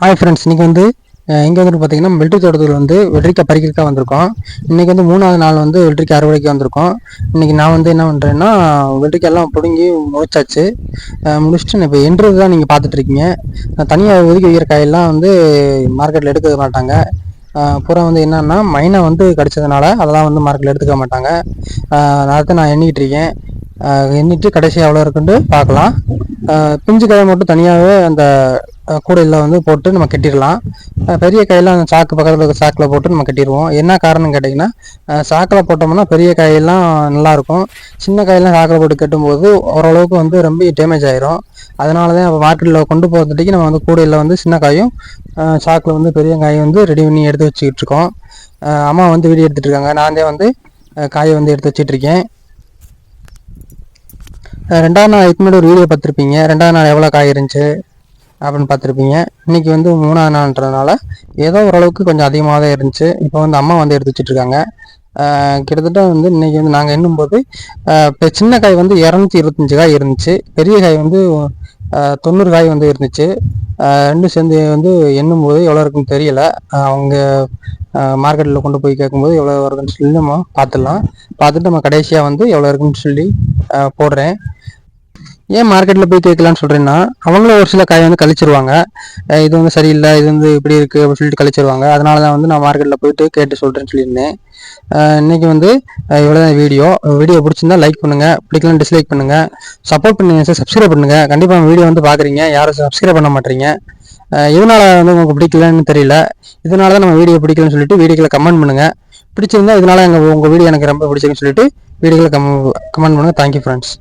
Hi friends, இன்றைக்கி இங்கே பார்த்தீங்கன்னா மில்ட்ரி தோட்டத்தில் வெள்ளரிக்காய் பறிக்கிறதுக்காக வந்திருக்கோம். இன்றைக்கி 3வது நாள் வெள்ளரிக்காய் அறுவடைக்கு வந்திருக்கோம். இன்றைக்கி நான் என்ன பண்ணுறேன்னா, வெள்ளரிக்காயெல்லாம் பிடுங்கி முடிச்சாச்சு. முடிச்சுட்டு இப்போ என்றது தான் நீங்கள் பார்த்துட்ருக்கீங்க. தனியாக ஒதுக்கி வைக்கிற காயெல்லாம் மார்க்கெட்டில் எடுக்க மாட்டாங்க. பூரா என்னன்னா மைனை கடிச்சதுனால அதெல்லாம் மார்க்கெட்டில் எடுத்துக்க மாட்டாங்க. அதை நான் எண்ணிக்கிட்டு இருக்கேன். எண்ணிட்டு கடைசியாக எவ்வளோ இருக்குன்ட்டு பார்க்கலாம். பிஞ்சு காயை மட்டும் தனியாகவே அந்த கூடையில் போட்டு நம்ம கட்டிடலாம். பெரிய காயெல்லாம் அந்த சாக்கு பக்கத்தில் இருக்க சாக்கில் போட்டு நம்ம கட்டிடுவோம். என்ன காரணம் கேட்டிங்கன்னா, சாக்கில் போட்டோம்னா பெரிய காயெல்லாம் நல்லாயிருக்கும். சின்ன காயெல்லாம் சாக்கில் போட்டு கட்டும்போது ஓரளவுக்கு ரொம்ப டேமேஜ் ஆயிரும். அதனால தான் இப்போ மார்க்கெட்டில் கொண்டு போகிறதுக்கு நம்ம கூடையில் சின்ன காயும் சாக்கில் பெரிய காயும் ரெடி பண்ணி எடுத்து வச்சுக்கிட்டு இருக்கோம். அம்மா வீடியோ எடுத்துகிட்டு இருக்காங்க. நான் தான் காயை எடுத்து வச்சுட்டு இருக்கேன். 2வது நாள் இதுக்கு முன்னாடி ஒரு வீடியோ பார்த்துருப்பீங்க. 2வது நாள் எவ்வளோ காய் இருந்துச்சு அப்படின்னு பார்த்துருப்பீங்க. இன்றைக்கி 3வது நாள்ன்றதுனால ஏதோ ஓரளவுக்கு கொஞ்சம் அதிகமாக தான் இருந்துச்சு. இப்போ அம்மா எடுத்து வச்சுட்ருக்காங்க. கிட்டத்தட்ட இன்றைக்கி நாங்கள் எண்ணும்போது இப்போ சின்ன காய் 225 காய் இருந்துச்சு. பெரிய காய் 90 காய் இருந்துச்சு. ரெண்டும் சேர்ந்து எண்ணும்போது எவ்வளோ இருக்குன்னு தெரியலை. அவங்க மார்க்கெட்டில் கொண்டு போய் கேட்கும்போது எவ்வளோ வருதுன்னு சொல்லி நம்ம பார்த்துட்டு நம்ம கடைசியாக எவ்வளோ இருக்குன்னு சொல்லி போடுறேன். ஏன் மார்க்கெட்டில் போய் கேட்கலான்னு சொல்கிறேன்னா, அவங்களும் ஒரு சில காய் கழிச்சிருவாங்க. இது சரியில்லை, இது இப்படி இருக்குது அப்படின்னு சொல்லிட்டு கழிச்சிருவாங்க. அதனால தான் நான் மார்க்கெட்டில் போயிட்டு கேட்டு சொல்கிறேன்னு சொல்லியிருந்தேன். இன்றைக்கி இவ்வளோதான் வீடியோ பிடிச்சிருந்தா லைக் பண்ணுங்கள், பிடிக்கலாம் டிஸ்லைக் பண்ணுங்கள், சப்போர்ட் பண்ணுங்கள் சார், சப்ஸ்கிரைப் பண்ணுங்கள். கண்டிப்பாக வீடியோ பார்க்குறீங்க, யாரும் சப்ஸ்கிரைப் பண்ண மாட்டேறீங்க. இதனால் உங்களுக்கு பிடிக்கலன்னு தெரியல. இதனால தான் நம்ம வீடியோ பிடிக்கலன்னு சொல்லிட்டு வீடியோக்களை கமெண்ட் பண்ணுங்கள். பிடிச்சிருந்தா இதனால் உங்கள் வீடியோ எனக்கு ரொம்ப பிடிச்சிருக்குன்னு சொல்லிட்டு வீடியோக்களை கமெண்ட் பண்ணுங்கள். Thank you friends.